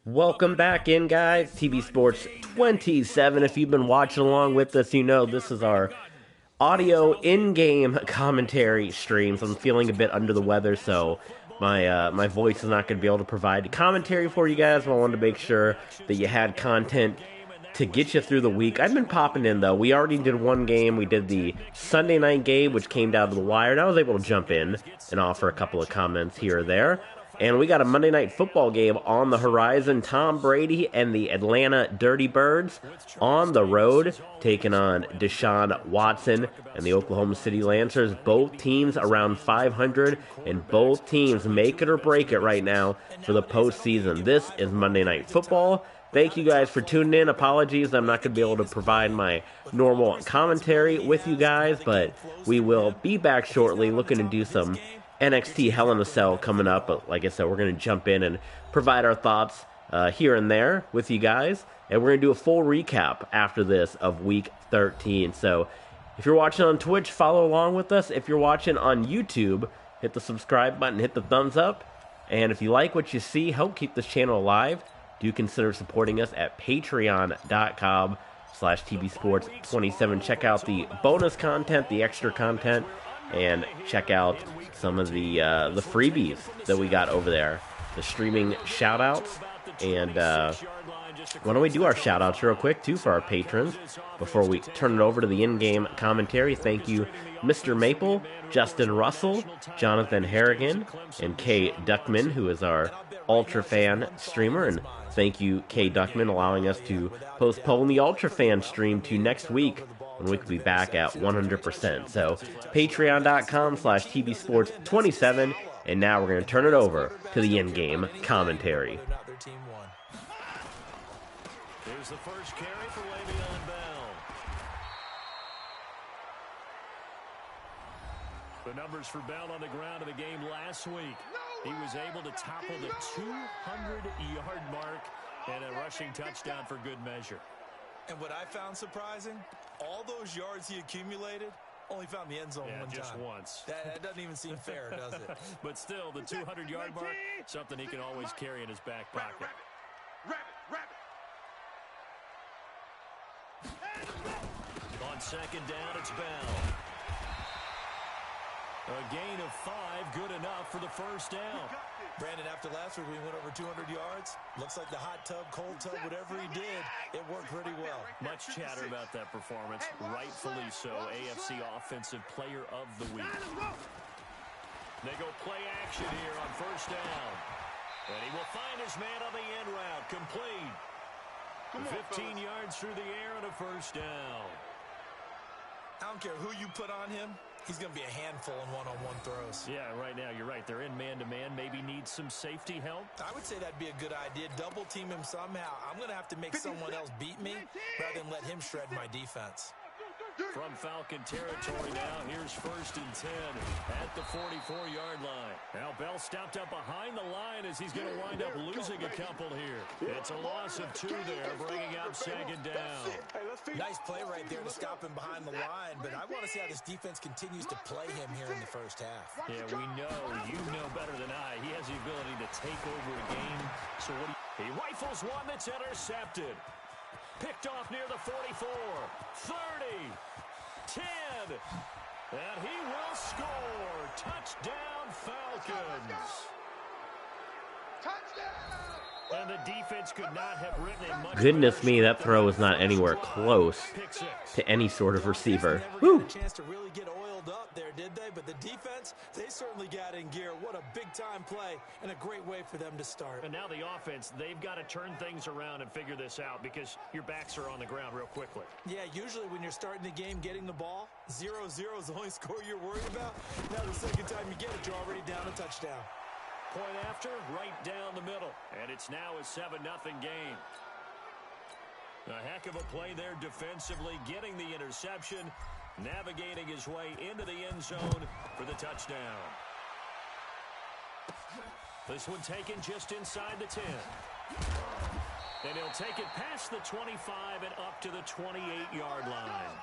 Welcome back in, guys. TV Sports 27. If you've been watching along with us, you know this is our audio in-game commentary streams. I'm feeling a bit under the weather, so my voice is not going to be able to provide commentary for you guys, but I wanted to make sure that you had content to get you through the week. I've been popping in, though. We already did one game. We did the Sunday night game, which came down to the wire, and I was able to jump in and offer a couple of comments here or there. And we got a Monday Night Football game on the horizon. Tom Brady and the Atlanta Dirty Birds on the road, taking on Deshaun Watson and the Oklahoma City Lancers. Both teams around 500, and both teams make it or break it right now for the postseason. This is Monday Night Football. Thank you guys for tuning in. Apologies, I'm not going to be able to provide my normal commentary with you guys, but we will be back shortly looking to do some NXT Hell in a Cell coming up, but like I said, we're going to jump in and provide our thoughts here and there with you guys, and we're going to do a full recap after this of Week 13. So if you're watching on Twitch, follow along with us. If you're watching on YouTube, hit the subscribe button, hit the thumbs up, and if you like what you see, help keep this channel alive, do consider supporting us at patreon.com/tvsports27. Check out the bonus content, the extra content, and check out some of the freebies that we got over there, the streaming shout-outs. And why don't we do our shout-outs real quick, too, for our patrons before we turn it over to the in-game commentary. Thank you, Mr. Maple, Justin Russell, Jonathan Harrigan, and Kay Duckman, who is our Ultra Fan streamer. And thank you, Kay Duckman, allowing us to postpone the Ultra Fan stream to next week, when we could be back at 100%. So, patreon.com/tvsports27. And now we're going to turn it over to the in-game commentary. Here's the first carry for Le'Veon Bell. The numbers for Bell on the ground in the game last week. He was able to topple the 200-yard mark and a rushing touchdown for good measure. And what I found surprising, all those yards he accumulated, only found the end zone one just time. Once. That doesn't even seem fair, does it? But still, the 200-yard mark, something he can always carry in his back pocket. On second down, it's Bell. A gain of 5, good enough for the first down. Brandon, after last week, we went over 200 yards. Looks like the hot tub, cold tub, whatever he did, it worked pretty well. Much chatter about that performance. Rightfully so. AFC Offensive Player of the Week. They go play action here on first down. And he will find his man on the end route. Complete. 15 yards through the air and a first down. I don't care who you put on him. He's going to be a handful in one-on-one throws. Yeah, right now, you're right. They're in man-to-man. Maybe need some safety help. I would say that'd be a good idea. Double team him somehow. I'm going to have to make someone else beat me rather than let him shred my defense. From Falcon territory now, here's first and 10 at the 44-yard line. Now Bell stopped up behind the line as he's going to wind up losing a couple here. It's a loss of 2 there, bringing up second down. Nice play right there to stop him behind the line, but I want to see how this defense continues to play him here in the first half. Yeah, we know, you know better than I, he has the ability to take over a game. So what he rifles one that's intercepted. Picked off near the 44, 30, 10, and he will score. Touchdown, Falcons. And the defense could not have written a much Goodness me, that throw was not anywhere close to any sort of receiver. Woo! Chance to really get oiled up there, did they? But the defense, they certainly got in gear. What a big-time play and a great way for them to start. And now the offense, they've got to turn things around and figure this out because your backs are on the ground real quickly. Yeah, usually when you're starting the game, getting the ball, 0-0 is the only score you're worried about. Now the second time you get it, you're already down a touchdown. Point after, right down the middle. And it's now a 7-0 game. A heck of a play there defensively, getting the interception, navigating his way into the end zone for the touchdown. This one taken just inside the 10. And he'll take it past the 25 and up to the 28-yard line.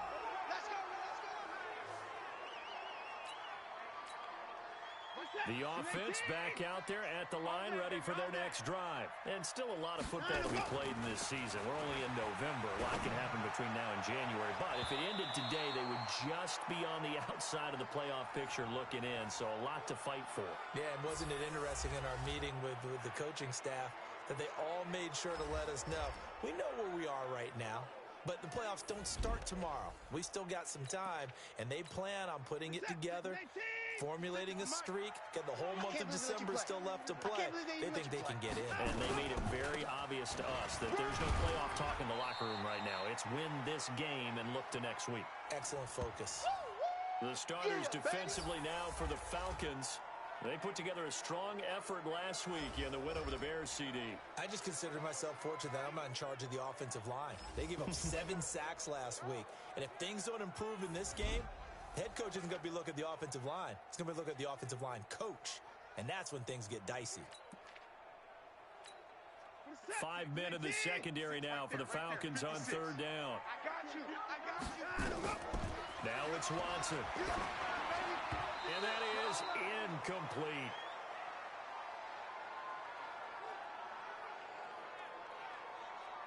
The offense back out there at the line, ready for their next drive. And still a lot of football to be played in this season. We're only in November. A lot can happen between now and January. But if it ended today, they would just be on the outside of the playoff picture looking in. So a lot to fight for. Yeah, and wasn't it interesting in our meeting with the coaching staff that they all made sure to let us know, we know where we are right now, but the playoffs don't start tomorrow. We still got some time, and they plan on putting it together, formulating a streak, get the whole month of December still left to play. They think they can get in. And they made it very obvious to us that there's no playoff talk in the locker room right now. It's win this game and look to next week. Excellent focus. The starters defensively now for the Falcons. They put together a strong effort last week in the win over the Bears, CD. I just consider myself fortunate that I'm not in charge of the offensive line. They gave up 7 sacks last week. And if things don't improve in this game, head coach isn't going to be looking at the offensive line. He's going to be looking at the offensive line coach. And that's when things get dicey. 5 men in the secondary now for the Falcons on third down. Now it's Watson. And that is incomplete.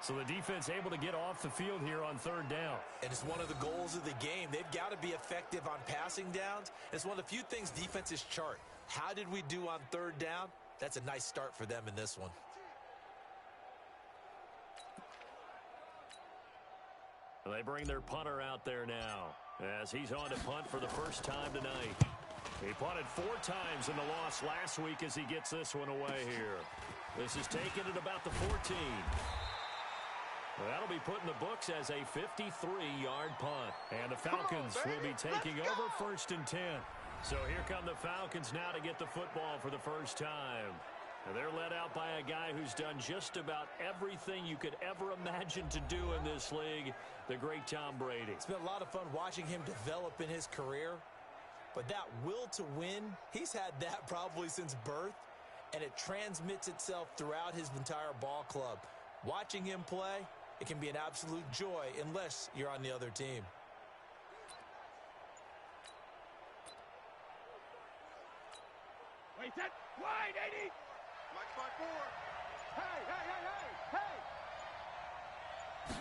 So the defense able to get off the field here on third down. And it's one of the goals of the game. They've got to be effective on passing downs. It's one of the few things defenses chart. How did we do on third down? That's a nice start for them in this one. They bring their punter out there now as he's on to punt for the first time tonight. He punted 4 times in the loss last week as he gets this one away here. This is taken at about the 14. Well, that'll be put in the books as a 53-yard punt. And the Falcons will be taking over 1st and 10. So here come the Falcons now to get the football for the first time. And they're led out by a guy who's done just about everything you could ever imagine to do in this league, the great Tom Brady. It's been a lot of fun watching him develop in his career. But that will to win, he's had that probably since birth, and it transmits itself throughout his entire ball club. Watching him play, it can be an absolute joy unless you're on the other team. Wait, that wide, 80. Watch my 4. Hey, hey, hey, hey, hey.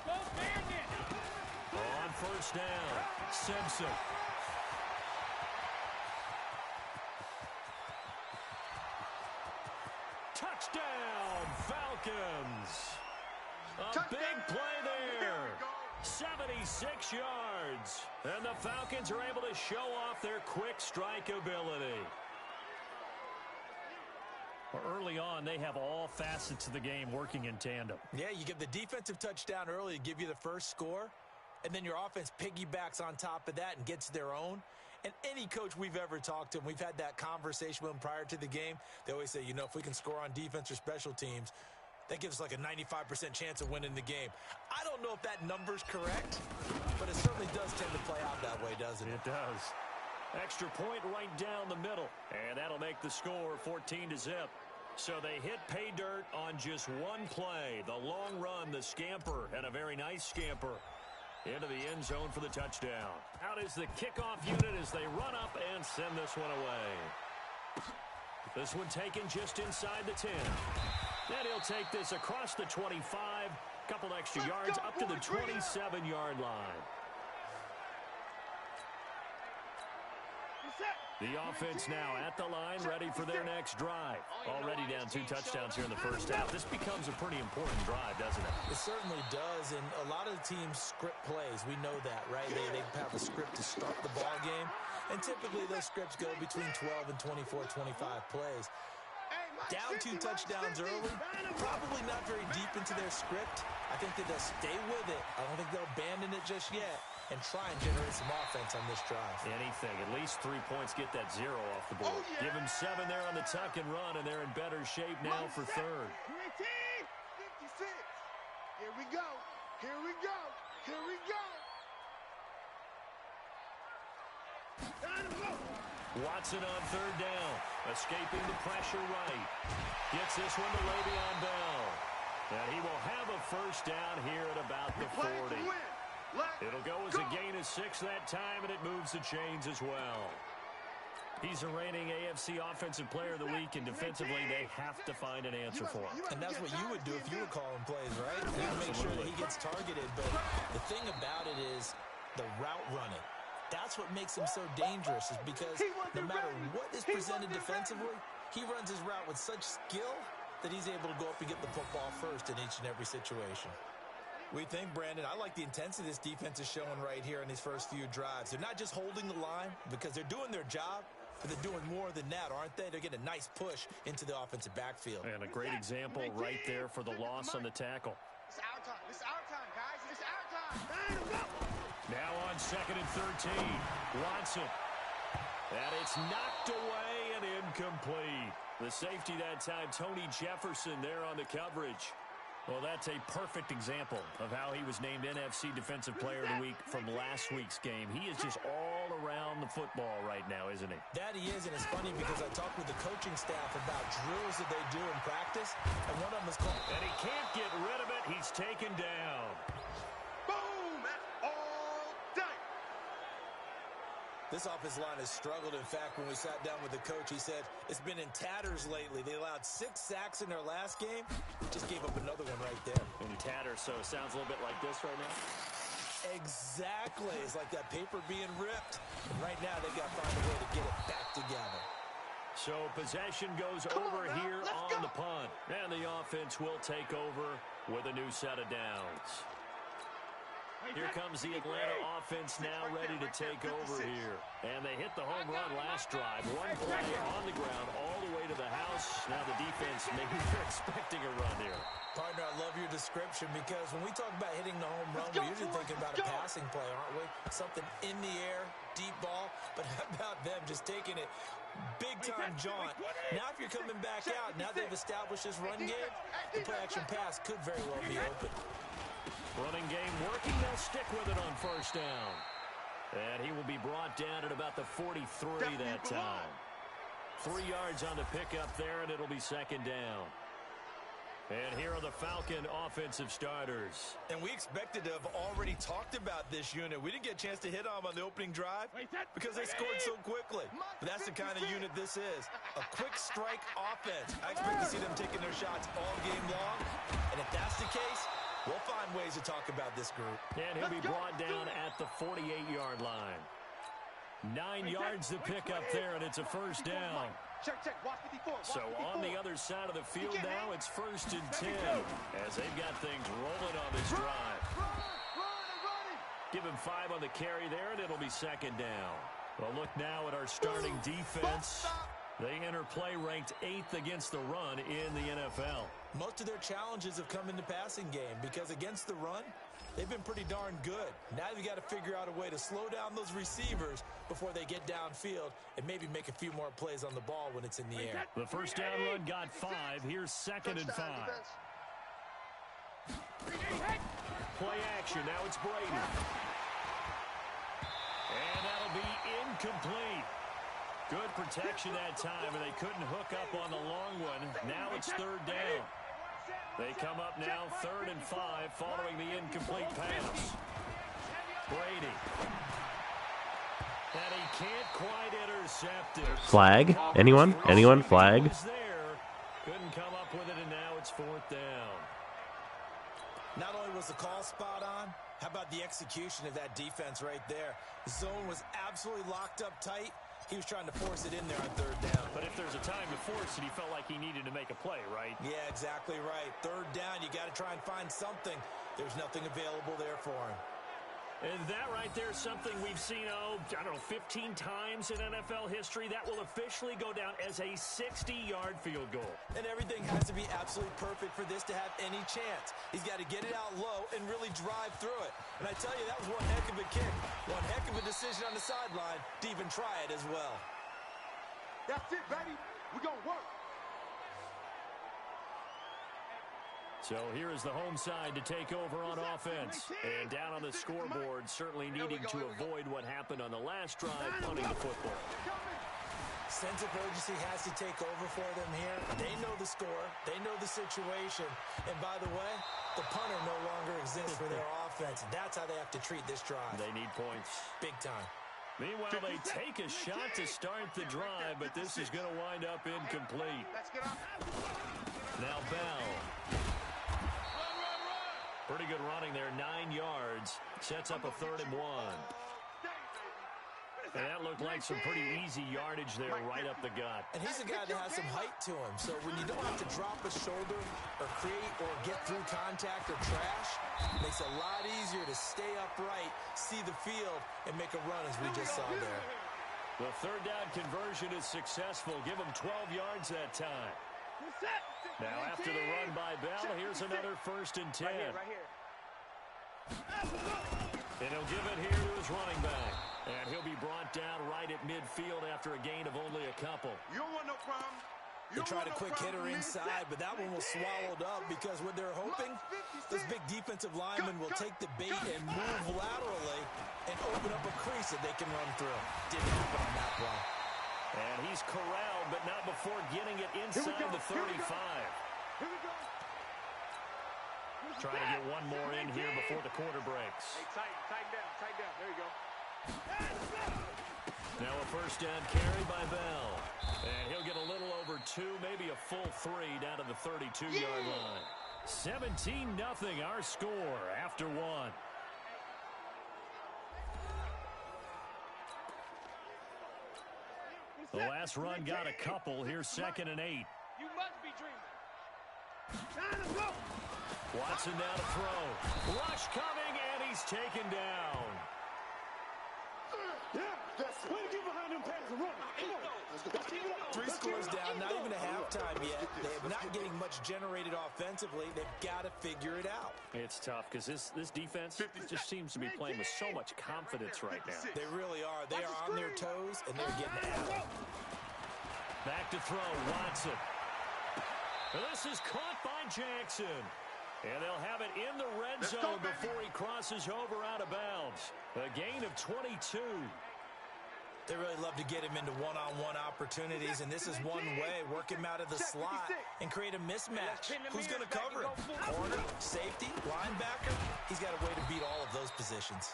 Go Bandit. On first down, Simpson. Touchdown, Falcons. A big play there. 76 yards. And the Falcons are able to show off their quick strike ability. Well, early on, they have all facets of the game working in tandem. Yeah, you get the defensive touchdown early to give you the first score, and then your offense piggybacks on top of that and gets their own. And any coach we've ever talked to, and we've had that conversation with them prior to the game, they always say, you know, if we can score on defense or special teams, that gives us like a 95% chance of winning the game. I don't know if that number's correct, but it certainly does tend to play out that way, doesn't it? It does. Extra point right down the middle, and that'll make the score 14-0. So they hit pay dirt on just one play. The long run, the scamper, and a very nice scamper into the end zone for the touchdown. Out is the kickoff unit as they run up and send this one away. This one taken just inside the 10. Then he'll take this across the 25, couple extra yards up to the 27-yard line. The offense now at the line, ready for their next drive. Already down 2 touchdowns here in the first half. This becomes a pretty important drive, doesn't it? It certainly does, and a lot of the teams script plays. We know that, right? They have a script to start the ball game, and typically those scripts go between 12 and 24, 25 plays. Down 2 touchdowns early, probably not very deep into their script. I think that they'll stay with it. I don't think they'll abandon it just yet and try and generate some offense on this drive. Anything. At least 3 points, get that 0 off the board. Give them 7 there on the tuck and run, and they're in better shape now for third. 56. Here we go. Here we go. Here we go. Watson on third down. Escaping the pressure right. Gets this one to Le'Veon Bell. And he will have a first down here at about the 40. It'll go as a gain of 6 that time, and it moves the chains as well. He's the reigning AFC Offensive Player of the Week, and defensively, they have to find an answer for him. And that's what you would do if you were calling plays, right? You make sure that he gets targeted. But the thing about it is the route running. That's what makes him so dangerous, is because no matter what is presented defensively, he runs his route with such skill that he's able to go up and get the football first in each and every situation. We think, Brandon, I like the intensity this defense is showing right here in these first few drives. They're not just holding the line because they're doing their job, but they're doing more than that, aren't they? They're getting a nice push into the offensive backfield. And a great example right there for the loss on the tackle. It's our time. It's our time, guys. It's our time. Now on 2nd and 13. Watson. And it's knocked away and incomplete. The safety that time, Tony Jefferson, there on the coverage. Well, that's a perfect example of how he was named NFC Defensive Player of the Week from last week's game. He is just all around the football right now, isn't he? That he is, and it's funny because I talked with the coaching staff about drills that they do in practice, and one of them is called... And he can't get rid of it. He's taken down. Boom! That's all day. This offensive line has struggled. In fact, when we sat down with the coach, he said it's been in tatters lately. They allowed 6 sacks in their last game. Just gave up another one right there. In tatters, so it sounds a little bit like this right now. Exactly. It's like that paper being ripped. And right now, they've got to find a way to get it back together. So possession goes over here on the punt. And the offense will take over with a new set of downs. Here comes the Atlanta offense now ready to take over here. And they hit the home run last drive. One play on the ground all the way to the house. Now the defense, maybe they're expecting a run here. Partner, I love your description because when we talk about hitting the home run, we're usually thinking about a passing play, aren't we? Something in the air, deep ball. But how about them just taking it big-time jaunt? Now if you're coming back out, now they've established this run game, the play-action pass could very well be open. Running game working. They'll stick with it on first down. And he will be brought down at about the 43 that time. 3 yards on the pickup there, and it'll be second down. And here are the Falcon offensive starters. And we expected to have already talked about this unit. We didn't get a chance to hit on them on the opening drive because they scored so quickly. But that's the kind of unit this is. A quick strike offense. I expect to see them taking their shots all game long. And if that's the case, we'll find ways to talk about this group. And he'll be brought down at the 48-yard line. 9 yards to pick up there, and it's a first down. So on the other side of the field now, it's 1st and 10 as they've got things rolling on this drive. Give him 5 on the carry there, and it'll be second down. Well, look now at our starting defense. They enter play ranked 8th against the run in the NFL. Most of their challenges have come in the passing game because against the run, they've been pretty darn good. Now they've got to figure out a way to slow down those receivers before they get downfield and maybe make a few more plays on the ball when it's in the air. The first down run got 5. Here's 2nd and 5. Play action. Now it's Brady. And that'll be incomplete. Good protection that time, and they couldn't hook up on the long one. Now it's 3rd down. They come up now 3rd and 5 following the incomplete pass. Brady. And he can't quite intercept it. Flag? Anyone? Anyone? Flag? Couldn't come up with it, and now it's 4th down. Not only was the call spot on, how about the execution of that defense right there? The zone was absolutely locked up tight. He was trying to force it in there on 3rd down. But if there's a time to force it, he felt like he needed to make a play, right? Yeah, exactly right. 3rd down, you got to try and find something. There's nothing available there for him. And that right there is something we've seen, I don't know, 15 times in NFL history. That will officially go down as a 60-yard field goal. And everything has to be absolutely perfect for this to have any chance. He's got to get it out low and really drive through it. And I tell you, that was one heck of a kick. One heck of a decision on the sideline to even try it as well. That's it, baby. We're going to work. So here is the home side to take over on offense. And down on the scoreboard, certainly needing to avoid what happened on the last drive, punting the football. Sense of urgency has to take over for them here. They know the score. They know the situation. And by the way, the punter no longer exists for their offense. That's how they have to treat this drive. They need points. Big time. Meanwhile, they take a shot to start the drive, but this is going to wind up incomplete. Now Bell. Pretty good running there, 9 yards. Sets up a 3rd and 1. And that looked like some pretty easy yardage there right up the gut. And he's a guy that has some height to him. So when you don't have to drop a shoulder or create or get through contact or trash, it makes it a lot easier to stay upright, see the field, and make a run as we just saw there. The 3rd down conversion is successful. Give him 12 yards that time. Now after the run by Bell, here's another 1st and 10. Right here. And he'll give it here to his running back. And he'll be brought down right at midfield after a gain of only a couple. You don't want no problem. They tried a quick hitter inside, but that one was swallowed up because what they're hoping, those big defensive linemen will take the bait and move laterally and open up a crease that they can run through. Didn't happen on that play. And he's corralled, but not before getting it inside the 35. Here we go. Trying to get one more in here before the quarter breaks. Hey, tighten down. There you go. Now a 1st down carry by Bell. And he'll get a little over 2, maybe a full 3 down to the 32-yard line. 17-0 our score after 1. The last run got a couple. Here's 2nd and 8. You must be dreaming. Time to go. Watson down to throw. Rush coming, and he's taken down. Yeah, that's it. Get behind them pads and run. Come on. Let's go. 3 scores down, not even a halftime yet. They're not getting much generated offensively. They've got to figure it out. It's tough because this defense just seems to be playing with so much confidence right now. They really are. They are on their toes, and they're getting at it. Back to throw, Watson. This is caught by Jackson. And they'll have it in the red zone before he crosses over out of bounds. A gain of 22. They really love to get him into one-on-one opportunities, and this is one way. Work him out of the slot and create a mismatch. Who's going to cover him? Corner, safety, linebacker. He's got a way to beat all of those positions.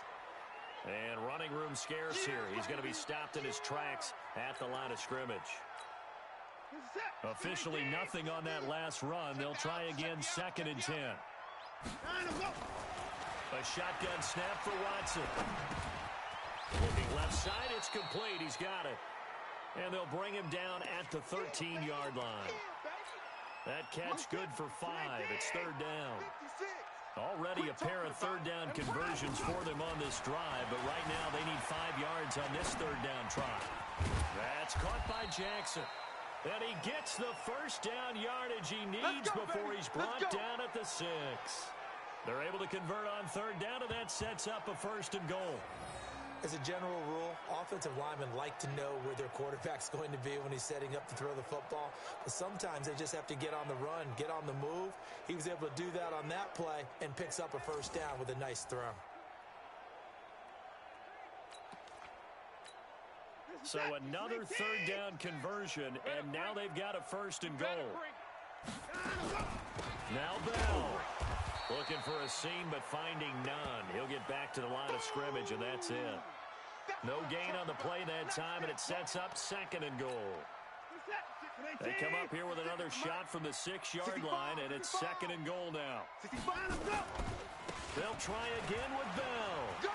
And running room scarce here. He's going to be stopped in his tracks at the line of scrimmage. Officially nothing on that last run. They'll try again, 2nd and 10. A shotgun snap for Watson. Looking left side, it's complete. He's got it. And they'll bring him down at the 13-yard line. That catch good for 5. It's 3rd down. Already a pair of 3rd down conversions for them on this drive, but right now they need 5 yards on this 3rd down try. That's caught by Jackson. And he gets the 1st down yardage he needs before he's brought down at the 6. They're able to convert on 3rd down, and that sets up a 1st and goal. As a general rule, offensive linemen like to know where their quarterback's going to be when he's setting up to throw the football. But sometimes they just have to get on the run, get on the move. He was able to do that on that play and picks up a 1st down with a nice throw. So another 3rd down conversion, and now they've got a 1st and goal. Now Bell. Looking for a seam, but finding none. He'll get back to the line of scrimmage, and that's it. No gain on the play that time, and it sets up 2nd and goal. They come up here with another shot from the 6-yard line, and it's 2nd and goal now. They'll try again with Bell.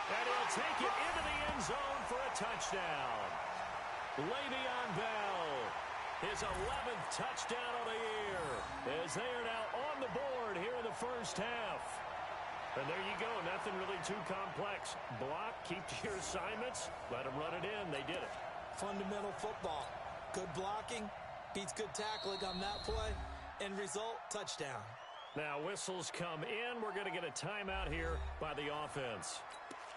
And he'll take it into the end zone for a touchdown. Le'Veon Bell, his 11th touchdown of the year, as they are now on the board here in the 1st half. And there you go, nothing really too complex. Block, keep to your assignments, let them run it in. They did it. Fundamental football. Good blocking, beats good tackling on that play. End result, touchdown. Now whistles come in. We're going to get a timeout here by the offense.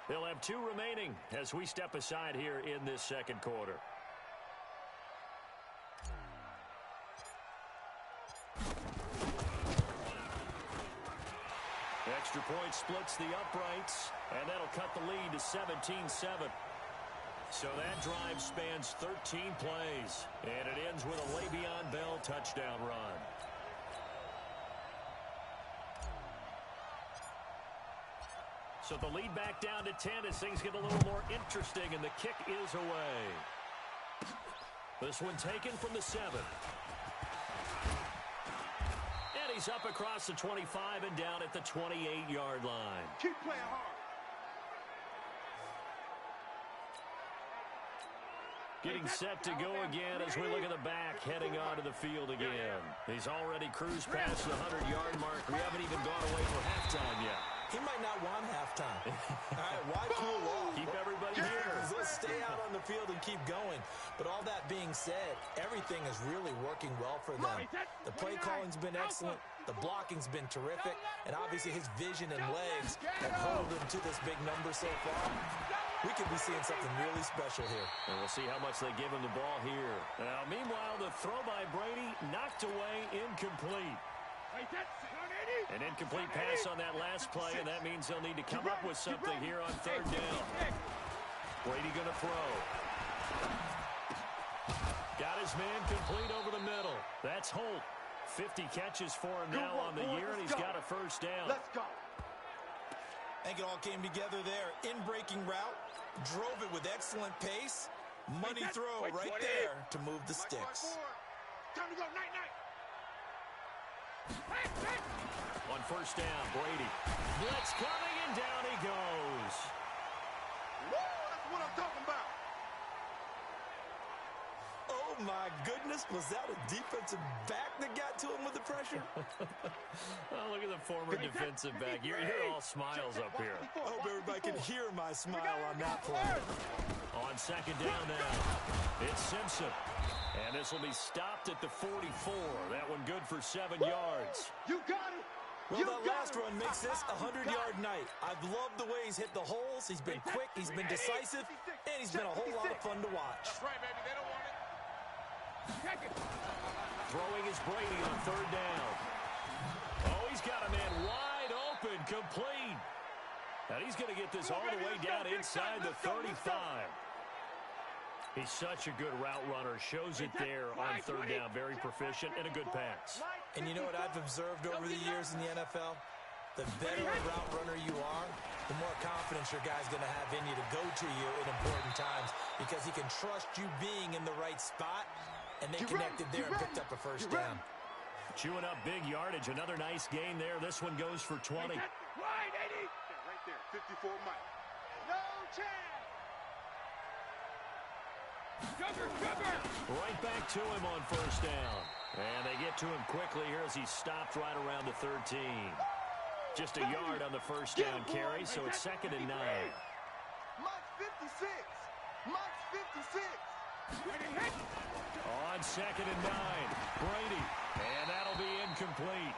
They'll have 2 remaining as we step aside here in this 2nd quarter. Extra point splits the uprights, and that'll cut the lead to 17-7. So that drive spans 13 plays, and it ends with a Le'Veon Bell touchdown run. So the lead back down to 10 as things get a little more interesting, and the kick is away. This one taken from the 7. And he's up across the 25 and down at the 28-yard line. Keep playing hard. Getting set to go again as we look at the back, heading onto the field again. He's already cruised past the 100-yard mark. We haven't even gone away for halftime yet. He might not want halftime. All right, why cool off? Keep everybody here. Let's stay out on the field and keep going. But all that being said, everything is really working well for them. The play calling's been excellent. The blocking's been terrific. And obviously his vision and legs have hurled him to this big number so far. We could be seeing something really special here. And we'll see how much they give him the ball here. Now, meanwhile, the throw by Brady knocked away, incomplete. An incomplete pass on that last play, and that means they'll need to come up with something here on third down. Brady going to throw. Got his man complete over the middle. That's Holt. 50 catches for him now on the year, and he's got a first down. Let's go. I think it all came together there. In-breaking route, drove it with excellent pace. Money throw right there to move the sticks. Time to go, night-night. On first down, Brady. Blitz coming, and down he goes. Woo, that's what I'm talking about. Oh, my goodness. Was that a defensive back that got to him with the pressure? Oh, look at the former defensive back. You're all smiles up here. I hope everybody can hear my smile on that play. On second down now, it's Simpson. And this will be stopped at the 44. That one good for 7 yards. You got it. Well, that last run makes this a 100-yard night. I've loved the way he's hit the holes. He's been quick, he's been decisive, and he's been a whole lot of fun to watch. That's right, baby. They don't want it. Check it. Throwing is Brady on third down. Oh, he's got a man wide open, complete. And he's going to get this all the way down inside the 35. He's such a good route runner. Shows it there on third down. Very proficient and a good pass. And you know what I've observed over the years in the NFL? The better a route runner you are, the more confidence your guy's going to have in you to go to you in important times because he can trust you being in the right spot, and they connected there and picked up a first down. Chewing up big yardage. Another nice gain there. This one goes for 20. Right, 80. Right there, 54 Mike. No chance. Right back to him on first down. And they get to him quickly here as he stopped right around the 13. Just a yard on the first down carry, so it's 2nd and 9. Mike's 56. Mike's 56. On 2nd and 9, Brady. And that'll be incomplete.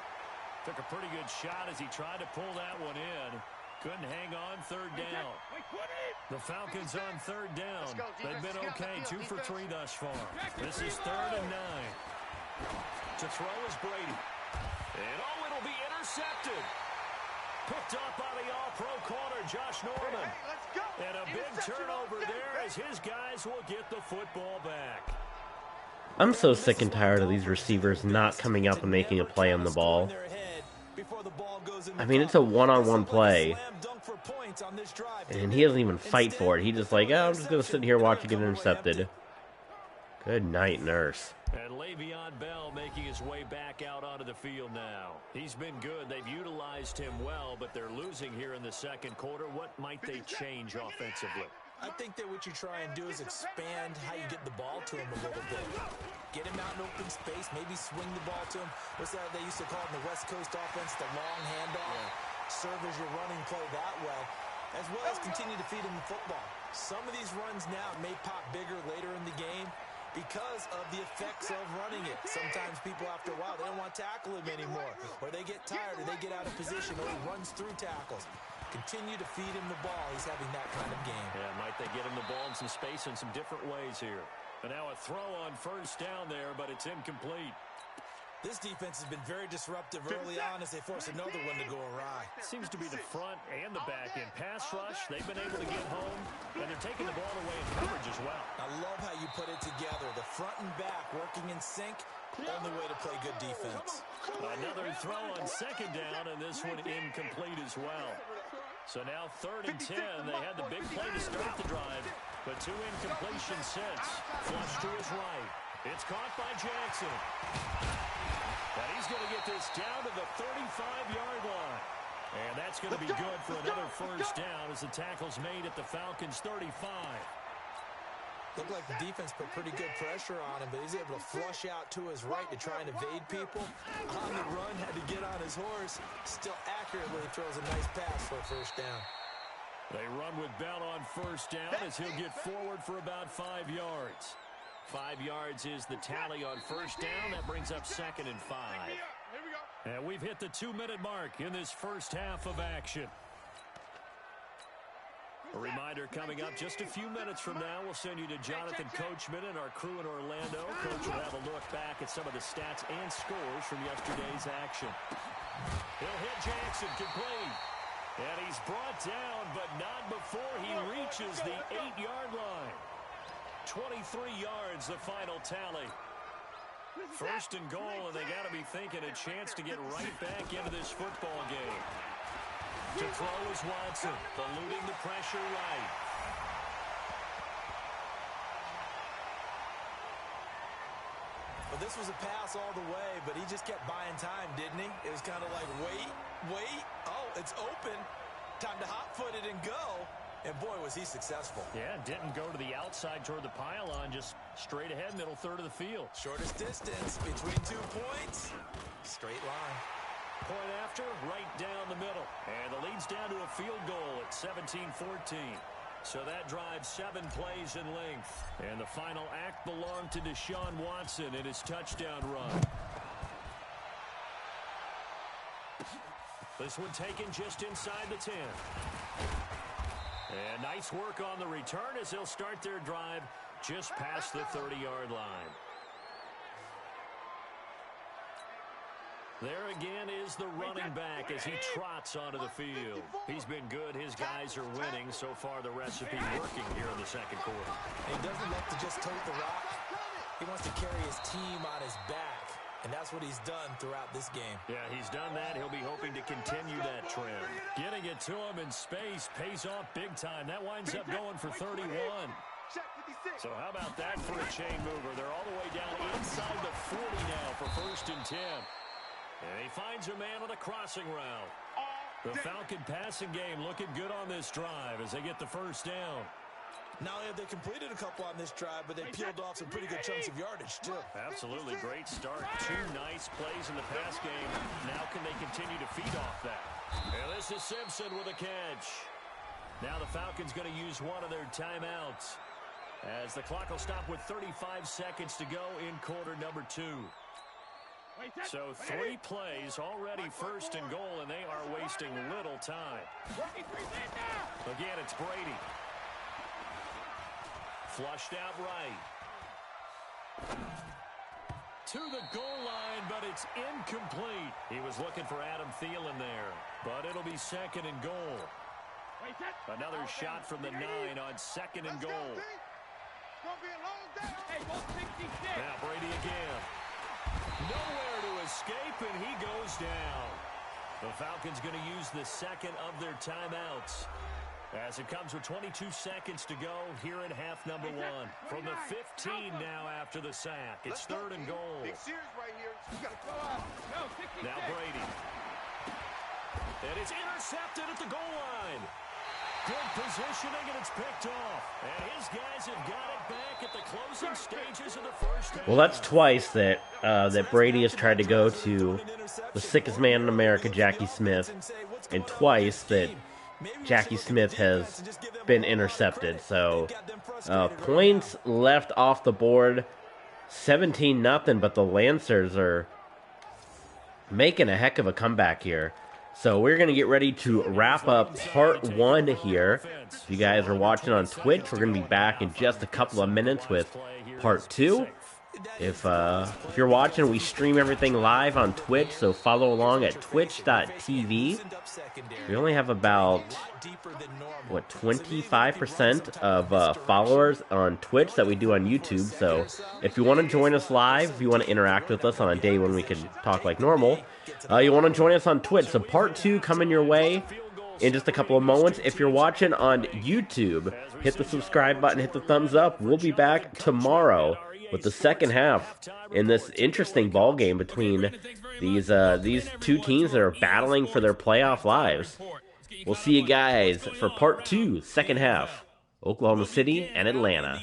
Took a pretty good shot as he tried to pull that one in. Couldn't hang on third down. The Falcons on third down. They've been okay, 2 for 3 thus far. This is 3rd and 9. To throw is Brady. And oh, it'll be intercepted. Picked up by the all-pro corner, Josh Norman. And a big turnover there as his guys will get the football back. I'm so sick and tired of these receivers not coming up and making a play on the ball. I mean, it's a one-on-one play, and he doesn't even fight for it. He's just like, oh, I'm just going to sit here and watch it get intercepted. Good night, nurse. And Le'Veon Bell making his way back out onto the field now. He's been good. They've utilized him well, but they're losing here in the second quarter. What might they change offensively? I think that what you try and do is expand how you get the ball to him a little bit. Get him out in open space, maybe swing the ball to him. What's that they used to call in the West Coast offense, the long handoff? Serve as your running play that way, as well as continue to feed him the football. Some of these runs now may pop bigger later in the game because of the effects of running it. Sometimes people, after a while, they don't want to tackle him anymore, or they get tired, or they get out of position, or he runs through tackles. Continue to feed him the ball. He's having that kind of game. Yeah, might they get him the ball in some space in some different ways here. And now a throw on first down there, but it's incomplete. This defense has been very disruptive early on as they force another one to go awry. Seems to be the front and the back in pass rush. They've been able to get home, and they're taking the ball away in coverage as well. I love how you put it together. The front and back working in sync. Only way to play good defense. Another throw on second down, and this one incomplete as well. So now 3rd and 10. They had the big play to start the drive, but 2 incompletions since. Flush to his right. It's caught by Jackson. And he's going to get this down to the 35-yard line. And that's going to be good for another first down as the tackle's made at the Falcons' 35. Looked like the defense put pretty good pressure on him, but he's able to flush out to his right to try and evade people. On the run, had to get on his horse. Still accurately throws a nice pass for a first down. They run with Bell on first down as he'll get forward for about 5 yards. 5 yards is the tally on first down. That brings up 2nd and 5. And we've hit the 2-minute mark in this first half of action. A reminder coming up just a few minutes from now. We'll send you to Jonathan Coachman and our crew in Orlando. Coach will have a look back at some of the stats and scores from yesterday's action. He'll hit Jackson complete. And he's brought down, but not before he reaches the 8-yard line. 23 yards, the final tally. 1st and goal, and they got to be thinking a chance to get right back into this football game. To throw is Watson, eluding the pressure right. Well, this was a pass all the way, but he just kept buying time, didn't he? It was kind of like, wait. Oh, it's open. Time to hot-foot it and go. And, boy, was he successful. Yeah, didn't go to the outside toward the pylon, just straight ahead, middle third of the field. Shortest distance between 2 points. Straight line. Point after, right down the middle. And the lead's down to a field goal at 17-14. So that drives 7 plays in length. And the final act belonged to Deshaun Watson in his touchdown run. This one taken just inside the 10. And nice work on the return as they'll start their drive just past the 30-yard line. There again is the running back as he trots onto the field. He's been good. His guys are winning. So far, the recipe working here in the second quarter. He doesn't like to just tote the rock. He wants to carry his team on his back, and that's what he's done throughout this game. Yeah, he's done that. He'll be hoping to continue that trend. Getting it to him in space pays off big time. That winds up going for 31. So how about that for a chain mover? They're all the way down inside the 40 now for 1st and 10. And he finds a man on a crossing route. The Falcon passing game looking good on this drive as they get the first down. Not only have they completed a couple on this drive, but they peeled off some pretty good chunks of yardage, too. Absolutely. Great start. 2 nice plays in the pass game. Now can they continue to feed off that? And this is Simpson with a catch. Now the Falcons going to use one of their timeouts as the clock will stop with 35 seconds to go in quarter number 2. So 3 plays already 1st and goal, and they are wasting little time. Again, it's Brady. Flushed out right. To the goal line, but it's incomplete. He was looking for Adam Thielen there, but it'll be 2nd and goal. Another shot from the 9 on 2nd and goal. Now Brady again. Nowhere to escape, and he goes down. The Falcons going to use the 2nd of their timeouts as it comes with 22 seconds to go here in half number 1. From the 15 now after the sack. It's 3rd and goal. Now Brady. And it's intercepted at the goal line. Good positioning, and it's picked off. And his guys have got it back at the closing stages of the first half. Well, that's twice that that Brady has tried to go to the sickest man in America, Jackie Smith, and twice that Jackie Smith has been intercepted. So points left off the board, 17-0, but the Lancers are making a heck of a comeback here. So we're going to get ready to wrap up part 1 here. If you guys are watching on Twitch, we're going to be back in just a couple of minutes with part 2. If you're watching, we stream everything live on Twitch, so follow along at twitch.tv. We only have about, 25% of followers on Twitch that we do on YouTube. So if you want to join us live, if you want to interact with us on a day when we can talk like normal, you want to join us on Twitch. So part 2 coming your way. in just a couple of moments. If you're watching on YouTube, hit the subscribe button, hit the thumbs up. We'll be back tomorrow with the second half in this interesting ball game between these two teams that are battling for their playoff lives. We'll see you guys for part 2, second half, Oklahoma City and Atlanta.